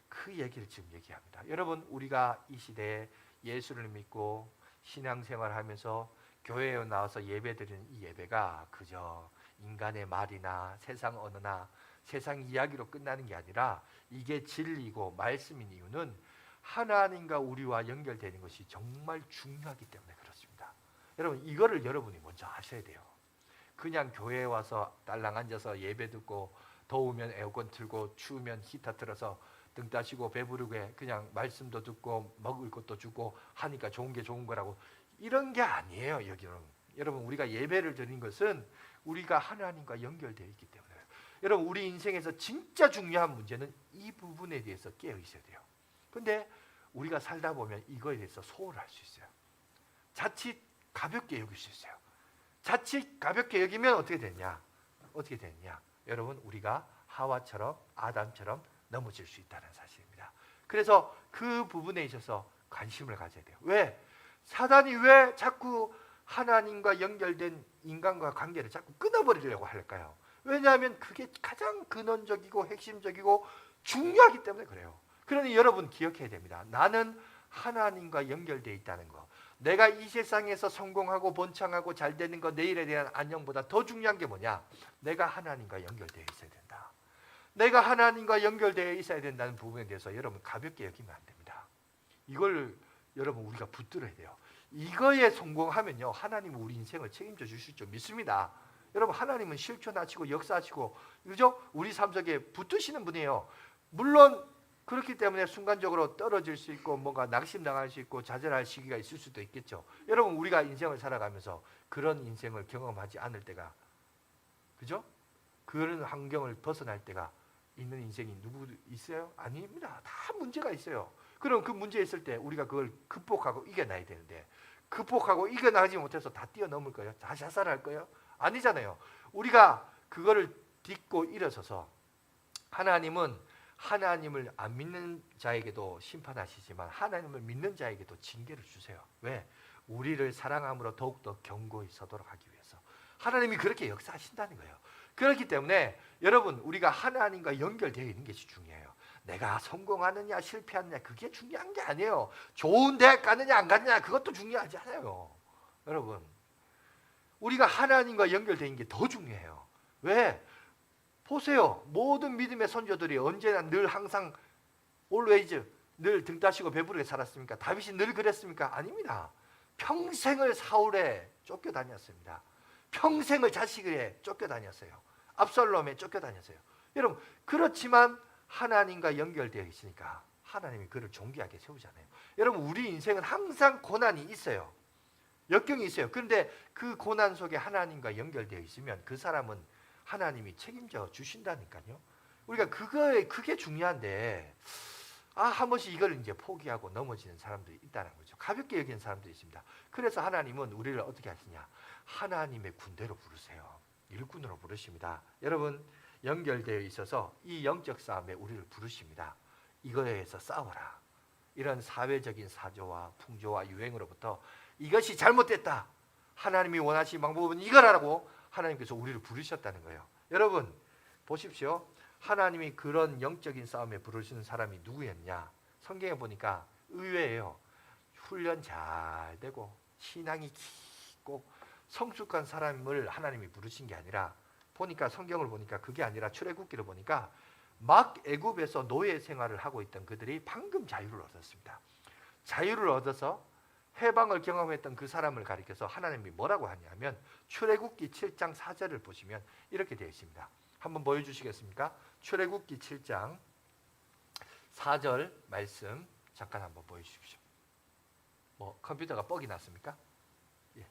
그 얘기를 지금 얘기합니다. 여러분, 우리가 이 시대에 예수를 믿고 신앙생활을 하면서 교회에 나와서 예배드리는 이 예배가 그저 인간의 말이나 세상 언어나 세상 이야기로 끝나는 게 아니라 이게 진리고 말씀인 이유는 하나님과 우리와 연결되는 것이 정말 중요하기 때문에 그렇습니다. 여러분, 이거를 여러분이 먼저 아셔야 돼요. 그냥 교회에 와서 딸랑 앉아서 예배 듣고 더우면 에어컨 틀고 추우면 히터 틀어서 등 따시고 배부르게 그냥 말씀도 듣고 먹을 것도 주고 하니까 좋은 게 좋은 거라고, 이런 게 아니에요. 여기는 여러분, 우리가 예배를 드리는 것은 우리가 하나님과 연결되어 있기 때문에. 여러분, 우리 인생에서 진짜 중요한 문제는 이 부분에 대해서 깨어 있어야 돼요. 근데 우리가 살다 보면 이거에 대해서 소홀할 수 있어요. 자칫 가볍게 여길 수 있어요. 자칫 가볍게 여기면 어떻게 되냐? 어떻게 되냐? 여러분, 우리가 하와처럼 아담처럼 넘어질 수 있다는 사실입니다. 그래서 그 부분에 있어서 관심을 가져야 돼요. 왜? 사단이 왜 자꾸 하나님과 연결된 인간과 관계를 자꾸 끊어버리려고 할까요? 왜냐하면 그게 가장 근원적이고 핵심적이고 중요하기 때문에 그래요. 그러니 여러분 기억해야 됩니다. 나는 하나님과 연결되어 있다는 거. 내가 이 세상에서 성공하고 번창하고 잘 되는 거, 내일에 대한 안녕보다 더 중요한 게 뭐냐? 내가 하나님과 연결되어 있어야 된다. 내가 하나님과 연결되어 있어야 된다는 부분에 대해서 여러분 가볍게 여기면 안 됩니다. 이걸 여러분 우리가 붙들어야 돼요. 이거에 성공하면요, 하나님은 우리 인생을 책임져 주실 줄 믿습니다. 여러분, 하나님은 실천하시고 역사하시고, 그죠? 우리 삶 속에 붙으시는 분이에요. 물론 그렇기 때문에 순간적으로 떨어질 수 있고 뭔가 낙심당할 수 있고 좌절할 시기가 있을 수도 있겠죠. 여러분, 우리가 인생을 살아가면서 그런 인생을 경험하지 않을 때가, 그죠? 그런 환경을 벗어날 때가 있는 인생이 누구 있어요? 아닙니다. 다 문제가 있어요. 그럼 그 문제 있을 때 우리가 그걸 극복하고 이겨나야 되는데, 극복하고 이겨나가지 못해서 다 뛰어넘을 거예요? 다 자살할 거예요? 아니잖아요. 우리가 그거를 딛고 일어서서, 하나님은 하나님을 안 믿는 자에게도 심판하시지만 하나님을 믿는 자에게도 징계를 주세요. 왜? 우리를 사랑함으로 더욱더 견고히 서도록 하기 위해서. 하나님이 그렇게 역사하신다는 거예요. 그렇기 때문에 여러분, 우리가 하나님과 연결되어 있는 것이 중요해요. 내가 성공하느냐 실패하느냐 그게 중요한 게 아니에요. 좋은 대학 가느냐 안 가느냐 그것도 중요하지 않아요. 여러분, 우리가 하나님과 연결되어 있는 게 더 중요해요. 왜? 보세요. 모든 믿음의 선조들이 언제나 늘 항상 always 늘 등 따시고 배부르게 살았습니까? 다윗이 늘 그랬습니까? 아닙니다. 평생을 사울에 쫓겨다녔습니다. 평생을 자식에 쫓겨다녔어요. 압살롬에 쫓겨다녔어요. 여러분, 그렇지만 하나님과 연결되어 있으니까 하나님이 그를 존귀하게 세우잖아요. 여러분, 우리 인생은 항상 고난이 있어요. 역경이 있어요. 그런데 그 고난 속에 하나님과 연결되어 있으면 그 사람은 하나님이 책임져 주신다니까요. 우리가 그게 중요한데, 한 번씩 이걸 이제 포기하고 넘어지는 사람들이 있다는 거죠. 가볍게 여기는 사람들이 있습니다. 그래서 하나님은 우리를 어떻게 하시냐? 하나님의 군대로 부르세요. 일꾼으로 부르십니다. 여러분, 연결되어 있어서 이 영적 싸움에 우리를 부르십니다. 이거에서 싸워라. 이런 사회적인 사조와 풍조와 유행으로부터 이것이 잘못됐다, 하나님이 원하시는 방법은 이거라고 하나님께서 우리를 부르셨다는 거예요. 여러분, 보십시오. 하나님이 그런 영적인 싸움에 부르시는 사람이 누구였냐? 성경에 보니까 의외예요. 훈련 잘 되고 신앙이 깊고 성숙한 사람을 하나님이 부르신 게 아니라, 보니까 성경을 보니까 그게 아니라 출애굽기를 보니까 막 애굽에서 노예 생활을 하고 있던 그들이 방금 자유를 얻었습니다. 자유를 얻어서 해방을 경험했던 그 사람을 가리켜서 하나님이 뭐라고 하냐면, 출애굽기 7장 4절을 보시면 이렇게 되어 있습니다. 한번 보여주시겠습니까? 출애굽기 7장 4절 말씀 잠깐 한번 보여주십시오. 컴퓨터가 뻑이 났습니까? 예.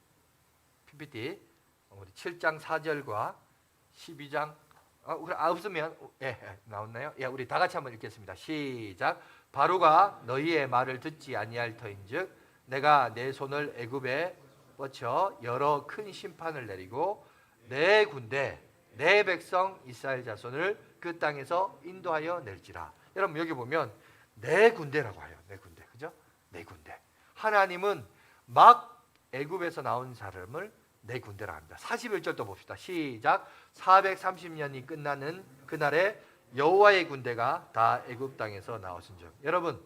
PPT 우리 7장 4절과 12장 없으면 나왔나요? 우리 다 같이 한번 읽겠습니다. 시작. 바로가 너희의 말을 듣지 아니할 터인즉 내가 내 손을 애굽에 뻗쳐 여러 큰 심판을 내리고 내 군대 내 백성 이스라엘 자손을 그 땅에서 인도하여 낼지라. 여러분, 여기 보면 내 군대라고 해요. 내 군대, 그죠? 내 군대. 하나님은 막 애굽에서 나온 사람을 내 군대라 합니다. 41절도 봅시다. 시작. 430년이 끝나는 그날에 여호와의 군대가 다 애굽 땅에서 나오신즉. 여러분,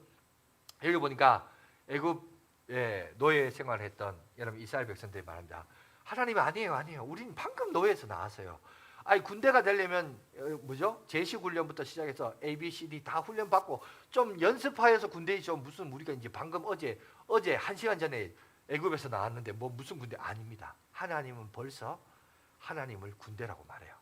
여기 보니까 애굽에 노예 생활했던 여러분 이스라엘 백성들이 말합니다. 하나님 아니에요. 우리는 방금 노예에서 나왔어요. 군대가 되려면 제식 훈련부터 시작해서 A, B, C, D 다 훈련 받고 좀 연습하여서 군대이죠. 무슨 우리가 이제 방금 어제 1시간 전에 애굽에서 나왔는데 무슨 군대 아닙니다. 하나님은 벌써 하나님을 군대라고 말해요.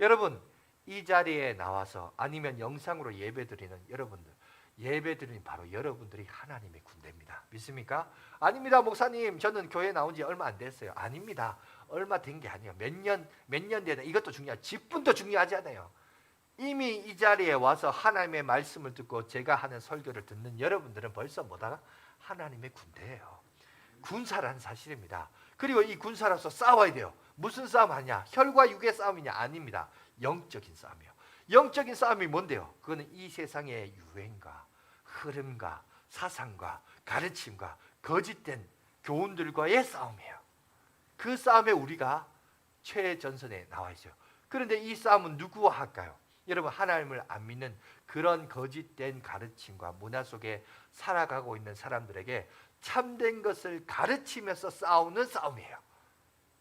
여러분, 이 자리에 나와서 아니면 영상으로 예배드리는 여러분들, 예배드리는 바로 여러분들이 하나님의 군대입니다. 믿습니까? 아닙니다, 목사님. 저는 교회 나온 지 얼마 안 됐어요. 아닙니다. 얼마 된 게 아니에요. 몇 년 되나 이것도 중요하죠. 직분도 중요하지 않아요. 이미 이 자리에 와서 하나님의 말씀을 듣고 제가 하는 설교를 듣는 여러분들은 벌써 뭐다? 하나님의 군대예요. 군사라는 사실입니다. 그리고 이 군사로서 싸워야 돼요. 무슨 싸움 하냐? 혈과 육의 싸움이냐? 아닙니다. 영적인 싸움이에요. 영적인 싸움이 뭔데요? 그거는 이 세상의 유행과 흐름과 사상과 가르침과 거짓된 교훈들과의 싸움이에요. 그 싸움에 우리가 최전선에 나와 있어요. 그런데 이 싸움은 누구와 할까요? 여러분, 하나님을 안 믿는 그런 거짓된 가르침과 문화 속에 살아가고 있는 사람들에게 참된 것을 가르치면서 싸우는 싸움이에요.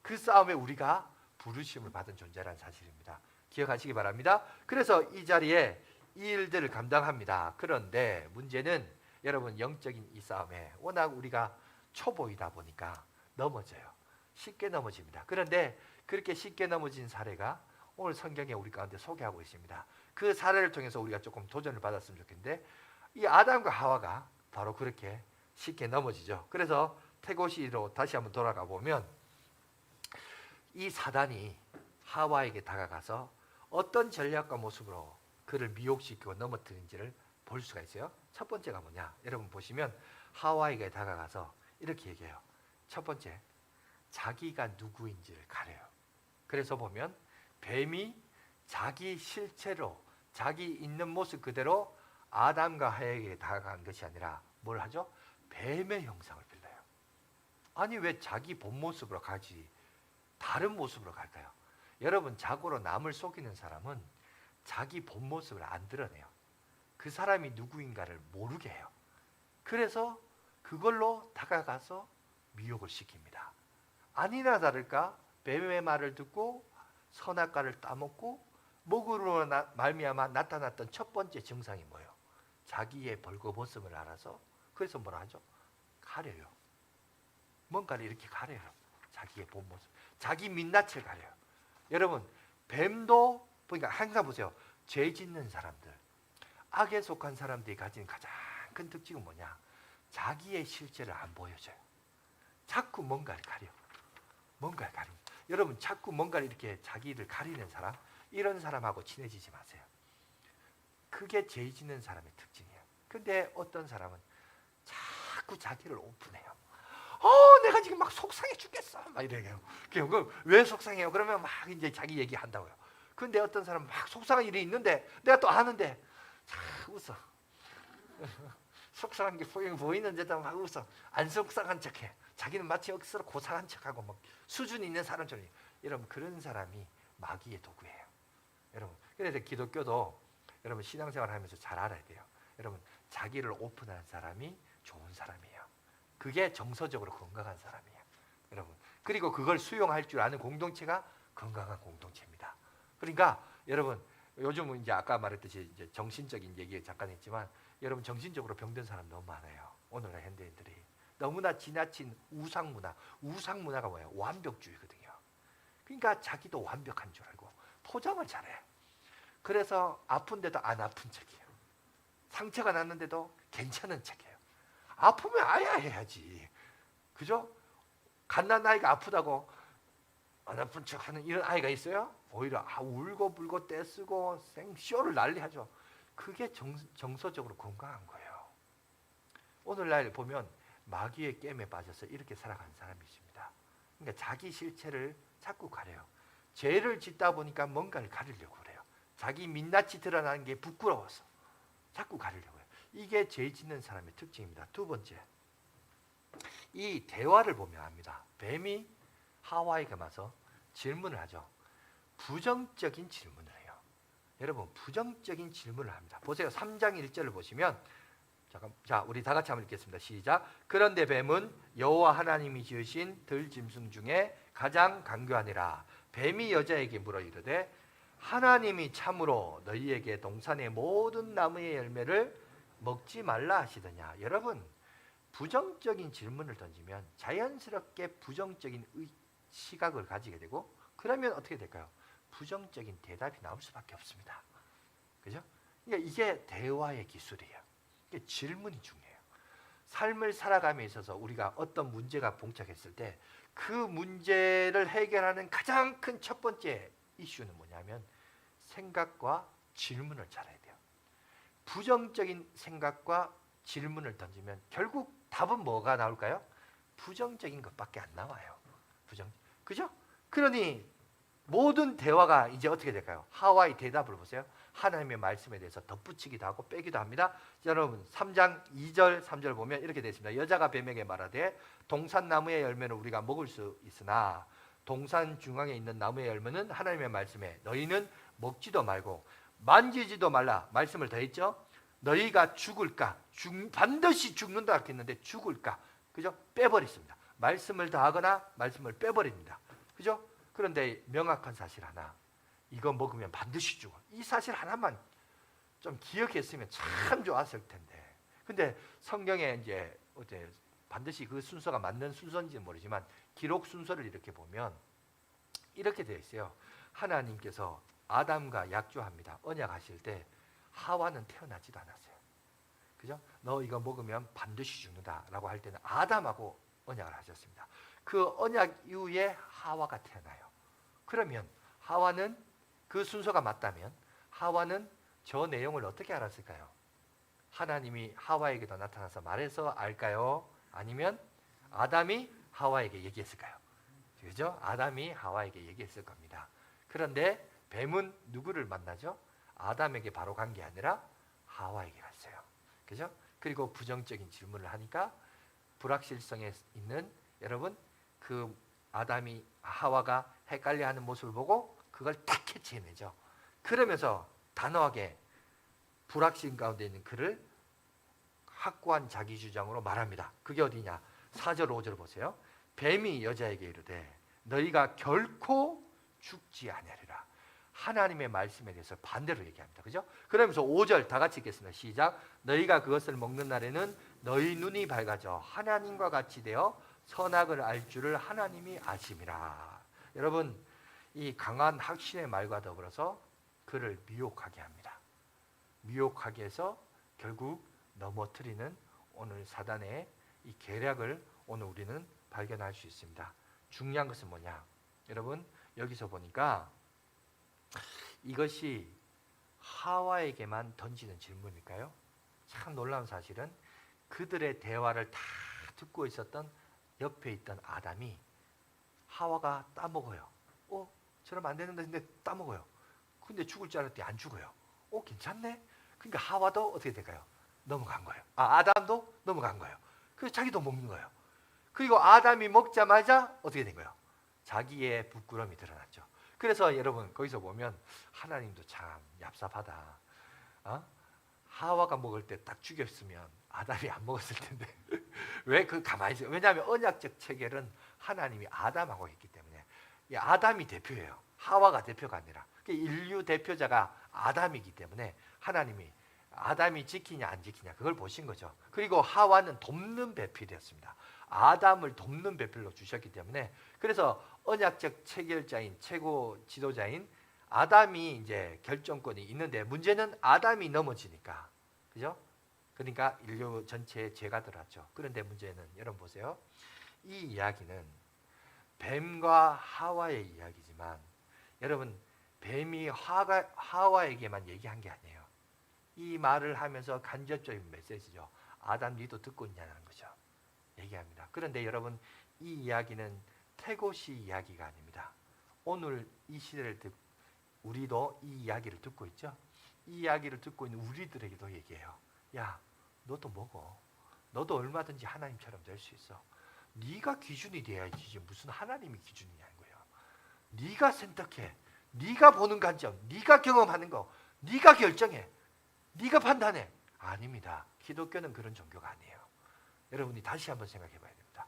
그 싸움에 우리가 부르심을 받은 존재라는 사실입니다. 기억하시기 바랍니다. 그래서 이 자리에 이 일들을 감당합니다. 그런데 문제는 여러분, 영적인 이 싸움에 워낙 우리가 초보이다 보니까 넘어져요. 쉽게 넘어집니다. 그런데 그렇게 쉽게 넘어진 사례가 오늘 성경에 우리 가운데 소개하고 있습니다. 그 사례를 통해서 우리가 조금 도전을 받았으면 좋겠는데, 이 아담과 하와가 바로 그렇게 쉽게 넘어지죠. 그래서 태고시로 다시 한번 돌아가 보면 이 사단이 하와에게 다가가서 어떤 전략과 모습으로 그를 미혹시키고 넘어뜨린지를 볼 수가 있어요. 첫 번째가 뭐냐? 여러분 보시면 하와에게 다가가서 이렇게 얘기해요. 첫 번째, 자기가 누구인지를 가려요. 그래서 보면 뱀이 자기 실체로, 자기 있는 모습 그대로 아담과 하와에게 다가간 것이 아니라 뭘 하죠? 뱀의 형상을 빌려요. 아니 왜 자기 본 모습으로 가지 다른 모습으로 갈까요? 여러분, 자고로 남을 속이는 사람은 자기 본 모습을 안 드러내요. 그 사람이 누구인가를 모르게 해요. 그래서 그걸로 다가가서 미혹을 시킵니다. 아니나 다를까 뱀의 말을 듣고 선악과를 따먹고 먹으로 말미암아 나타났던 첫 번째 증상이 뭐예요? 자기의 벌거벗음을 알아서, 그래서 뭐라 하죠? 가려요. 뭔가를 이렇게 가려요. 자기의 본 모습, 자기 민낯을 가려요. 여러분, 뱀도 그러니까 항상 보세요. 죄 짓는 사람들, 악에 속한 사람들이 가진 가장 큰 특징은 뭐냐? 자기의 실체를 안 보여줘요. 자꾸 뭔가를 가려. 뭔가를 가려. 여러분, 자꾸 뭔가를 이렇게 자기를 가리는 사람, 이런 사람하고 친해지지 마세요. 그게 죄 짓는 사람의 특징이에요. 근데 어떤 사람은 자꾸 자기를 오픈해요. 내가 지금 막 속상해 죽겠어. 막 이래요. 왜 속상해요? 그러면 막 이제 자기 얘기한다고요. 근데 어떤 사람은 막 속상한 일이 있는데 내가 또 아는데 참 웃어. 속상한 게 보이는데도 막 웃어. 안 속상한 척해. 자기는 마치 억수로 고상한 척하고 막 수준 있는 사람처럼. 여러분, 그런 사람이 마귀의 도구예요. 여러분, 그래서 기독교도 여러분 신앙생활 하면서 잘 알아야 돼요. 여러분, 자기를 오픈한 사람이 좋은 사람이에요. 그게 정서적으로 건강한 사람이에요. 여러분, 그리고 그걸 수용할 줄 아는 공동체가 건강한 공동체입니다. 그러니까 여러분, 요즘은 이제 아까 말했듯이 이제 정신적인 얘기 잠깐 했지만, 여러분 정신적으로 병든 사람 너무 많아요. 오늘날 현대인들이 너무나 지나친 우상문화가 뭐예요? 완벽주의거든요. 그러니까 자기도 완벽한 줄 알고 포장을 잘해. 그래서 아픈데도 안 아픈 척이에요. 상처가 났는데도 괜찮은 척이에요. 아프면 아야 해야지. 그죠? 갓난 아이가 아프다고 안 아픈 척하는 이런 아이가 있어요? 오히려 울고 불고 떼쓰고 생쇼를 난리하죠. 그게 정서적으로 건강한 거예요. 오늘날 보면 마귀의 게임에 빠져서 이렇게 살아가는 사람이 있습니다. 그러니까 자기 실체를 자꾸 가려요. 죄를 짓다 보니까 뭔가를 가리려고 그래요. 자기 민낯이 드러나는 게 부끄러워서 자꾸 가리려고 해요. 이게 죄 짓는 사람의 특징입니다. 두 번째, 이 대화를 보면 압니다. 뱀이 하와에게 와서 질문을 하죠. 부정적인 질문을 해요. 여러분, 부정적인 질문을 합니다. 보세요. 3장 1절을 보시면, 자, 우리 다 같이 한번 읽겠습니다. 시작. 그런데 뱀은 여호와 하나님이 지으신 들짐승 중에 가장 강교하니라. 뱀이 여자에게 물어 이르되 하나님이 참으로 너희에게 동산의 모든 나무의 열매를 먹지 말라 하시더냐. 여러분, 부정적인 질문을 던지면 자연스럽게 부정적인 시각을 가지게 되고, 그러면 어떻게 될까요? 부정적인 대답이 나올 수밖에 없습니다. 그죠? 그러니까 이게 대화의 기술이에요. 이게 질문이 중요해요. 삶을 살아감에 있어서 우리가 어떤 문제가 봉착했을 때 그 문제를 해결하는 가장 큰 첫 번째 이슈는 뭐냐면 생각과 질문을 잘해야 돼요. 부정적인 생각과 질문을 던지면 결국 답은 뭐가 나올까요? 부정적인 것밖에 안 나와요. 그죠? 그러니 모든 대화가 이제 어떻게 될까요? 하와의 대답을 보세요. 하나님의 말씀에 대해서 덧붙이기도 하고 빼기도 합니다. 여러분, 3장 2절 3절 보면 이렇게 되어 있습니다. 여자가 뱀에게 말하되 동산 나무의 열매는 우리가 먹을 수 있으나 동산 중앙에 있는 나무의 열매는 하나님의 말씀에 너희는 먹지도 말고 만지지도 말라. 말씀을 더했죠. 너희가 죽을까? 반드시 죽는다 이렇게 했는데 죽을까? 그죠? 빼버렸습니다. 말씀을 더하거나 말씀을 빼버립니다. 그죠? 그런데 명확한 사실 하나, 이거 먹으면 반드시 죽어. 이 사실 하나만 좀 기억했으면 참 좋았을 텐데. 근데 성경에 이제 어제 반드시 그 순서가 맞는 순서인지는 모르지만 기록 순서를 이렇게 보면 이렇게 되어 있어요. 하나님께서 아담과 약조합니다. 언약하실 때 하와는 태어나지도 않았어요. 그죠? 너 이거 먹으면 반드시 죽는다라고 할 때는 아담하고 언약을 하셨습니다. 그 언약 이후에 하와가 태어나요. 그러면 하와는 그 순서가 맞다면 하와는 저 내용을 어떻게 알았을까요? 하나님이 하와에게도 나타나서 말해서 알까요? 아니면 아담이 하와에게 얘기했을까요? 그죠? 아담이 하와에게 얘기했을 겁니다. 그런데 뱀은 누구를 만나죠? 아담에게 바로 간 게 아니라 하와에게 갔어요. 그죠? 그리고 부정적인 질문을 하니까 불확실성에 있는 여러분 그 아담이 하와가 헷갈려하는 모습을 보고 그걸 딱 캐치해내죠. 그러면서 단호하게 불확신 가운데 있는 그를 확고한 자기 주장으로 말합니다. 그게 어디냐? 4절 5절 보세요. 뱀이 여자에게 이르되 너희가 결코 죽지 아니하리라. 하나님의 말씀에 대해서 반대로 얘기합니다. 그죠? 그러면서 5절 다 같이 읽겠습니다. 시작. 너희가 그것을 먹는 날에는 너희 눈이 밝아져 하나님과 같이 되어 선악을 알 줄을 하나님이 아심이라. 여러분, 이 강한 확신의 말과 더불어서 그를 미혹하게 합니다. 미혹하게 해서 결국 넘어뜨리는 오늘 사단의 이 계략을 오늘 우리는 발견할 수 있습니다. 중요한 것은 뭐냐? 여러분, 여기서 보니까 이것이 하와에게만 던지는 질문일까요? 참 놀라운 사실은 그들의 대화를 다 듣고 있었던 옆에 있던 아담이 하와가 따먹어요. 저러면 안 되는데 근데 따먹어요. 근데 죽을 줄 알았더니 안 죽어요. 괜찮네? 그러니까 하와도 어떻게 될까요? 넘어간 거예요. 아담도 넘어간 거예요. 그래서 자기도 먹는 거예요. 그리고 아담이 먹자마자 어떻게 된 거예요? 자기의 부끄러움이 드러났죠. 그래서 여러분 거기서 보면 하나님도 참 얍삽하다. 하와가 먹을 때 딱 죽였으면 아담이 안 먹었을 텐데 왜 그 가만히 있어요? 왜냐하면 언약적 체결은 하나님이 아담하고 했기 때문에 이 아담이 대표예요. 하와가 대표가 아니라 인류 대표자가 아담이기 때문에 하나님이 아담이 지키냐 안 지키냐 그걸 보신 거죠. 그리고 하와는 돕는 배필이었습니다. 아담을 돕는 배필로 주셨기 때문에 그래서 언약적 체결자인 최고 지도자인 아담이 이제 결정권이 있는데 문제는 아담이 넘어지니까 그죠? 그러니까 인류 전체에 죄가 들어왔죠. 그런데 문제는 여러분 보세요. 이 이야기는 뱀과 하와의 이야기지만 여러분 뱀이 하와에게만 얘기한 게 아니에요. 이 말을 하면서 간접적인 메시지죠. 아담 니도 듣고 있냐는 거죠. 얘기합니다. 그런데 여러분 이 이야기는 태고시 이야기가 아닙니다. 오늘 이 시대를 우리도 이 이야기를 듣고 있죠. 이 이야기를 듣고 있는 우리들에게도 얘기해요. 야, 너도 먹어. 너도 얼마든지 하나님처럼 될 수 있어. 네가 기준이 돼야지 무슨 하나님이 기준이냐는 거예요. 네가 선택해. 네가 보는 관점, 네가 경험하는 거, 네가 결정해. 네가 판단해. 아닙니다. 기독교는 그런 종교가 아니에요. 여러분이 다시 한번 생각해 봐야 됩니다.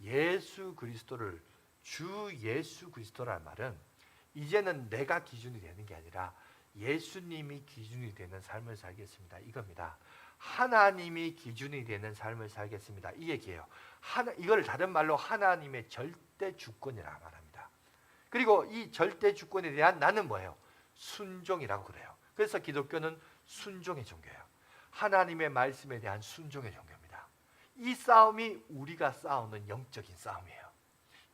예수 그리스도를 주 예수 그리스도라는 말은 이제는 내가 기준이 되는 게 아니라 예수님이 기준이 되는 삶을 살겠습니다. 이겁니다. 하나님이 기준이 되는 삶을 살겠습니다. 이 얘기예요. 이걸 다른 말로 하나님의 절대 주권이라 말합니다. 그리고 이 절대 주권에 대한 나는 뭐예요? 순종이라고 그래요. 그래서 기독교는 순종의 종교예요. 하나님의 말씀에 대한 순종의 종교입니다. 이 싸움이 우리가 싸우는 영적인 싸움이에요.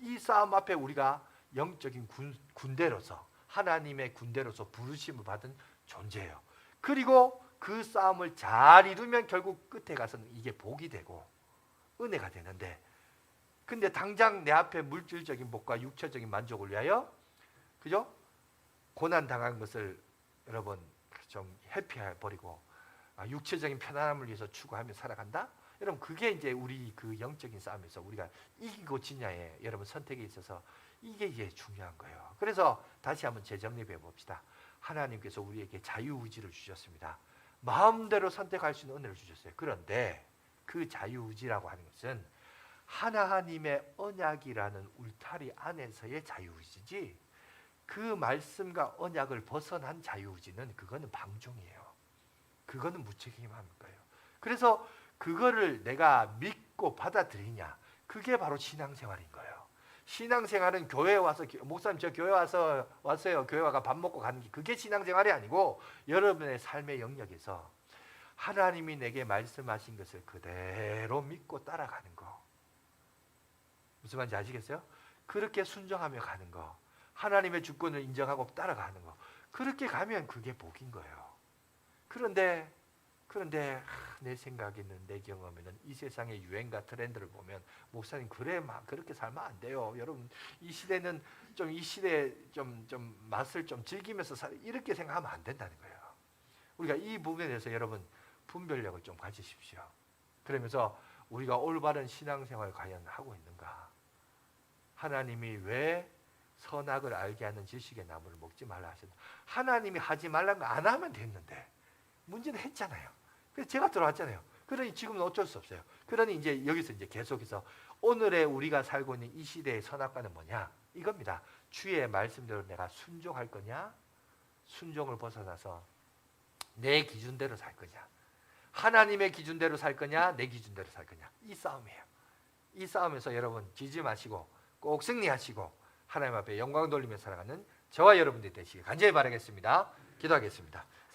이 싸움 앞에 우리가 영적인 군대로서 하나님의 군대로서 부르심을 받은 존재예요. 그리고 그 싸움을 잘 이루면 결국 끝에 가서는 이게 복이 되고 은혜가 되는데 근데 당장 내 앞에 물질적인 복과 육체적인 만족을 위하여 그죠? 고난 당한 것을 여러분 좀 회피해버리고 육체적인 편안함을 위해서 추구하며 살아간다? 여러분 그게 이제 우리 그 영적인 싸움에서 우리가 이기고 지냐에 여러분 선택에 있어서 이게 중요한 거예요. 그래서 다시 한번 재정립해 봅시다. 하나님께서 우리에게 자유의지를 주셨습니다. 마음대로 선택할 수 있는 은혜를 주셨어요. 그런데 그 자유의지라고 하는 것은 하나님의 언약이라는 울타리 안에서의 자유의지지 그 말씀과 언약을 벗어난 자유의지는 그거는 방종이에요. 그거는 무책임한 거예요. 그래서 그거를 내가 믿고 받아들이냐, 그게 바로 신앙생활인 거예요. 신앙생활은 교회에 와서 목사님 저 교회 왔어요. 교회 와가 밥 먹고 가는 게 그게 신앙생활이 아니고 여러분의 삶의 영역에서 하나님이 내게 말씀하신 것을 그대로 믿고 따라가는 거. 무슨 말인지 아시겠어요? 그렇게 순종하며 가는 거. 하나님의 주권을 인정하고 따라가는 거. 그렇게 가면 그게 복인 거예요. 그런데 내 생각에는, 내 경험에는 이 세상의 유행과 트렌드를 보면 목사님 그래 막 그렇게 살면 안 돼요. 여러분 이 시대는 좀 이 시대 좀 맛을 좀 즐기면서 이렇게 생각하면 안 된다는 거예요. 우리가 이 부분에 대해서 여러분 분별력을 좀 가지십시오. 그러면서 우리가 올바른 신앙생활을 과연 하고 있는가? 하나님이 왜 선악을 알게 하는 지식의 나무를 먹지 말라 하셨나? 하나님이 하지 말라는 거 안 하면 됐는데 문제는 했잖아요. 그래서 제가 들어왔잖아요. 그러니 지금은 어쩔 수 없어요. 그러니 이제 여기서 이제 계속해서 오늘의 우리가 살고 있는 이 시대의 선악과는 뭐냐? 이겁니다. 주의 말씀대로 내가 순종할 거냐? 순종을 벗어나서 내 기준대로 살 거냐? 하나님의 기준대로 살 거냐? 내 기준대로 살 거냐? 이 싸움이에요. 이 싸움에서 여러분 지지 마시고 꼭 승리하시고 하나님 앞에 영광 돌리며 살아가는 저와 여러분들이 되시길 간절히 바라겠습니다. 기도하겠습니다.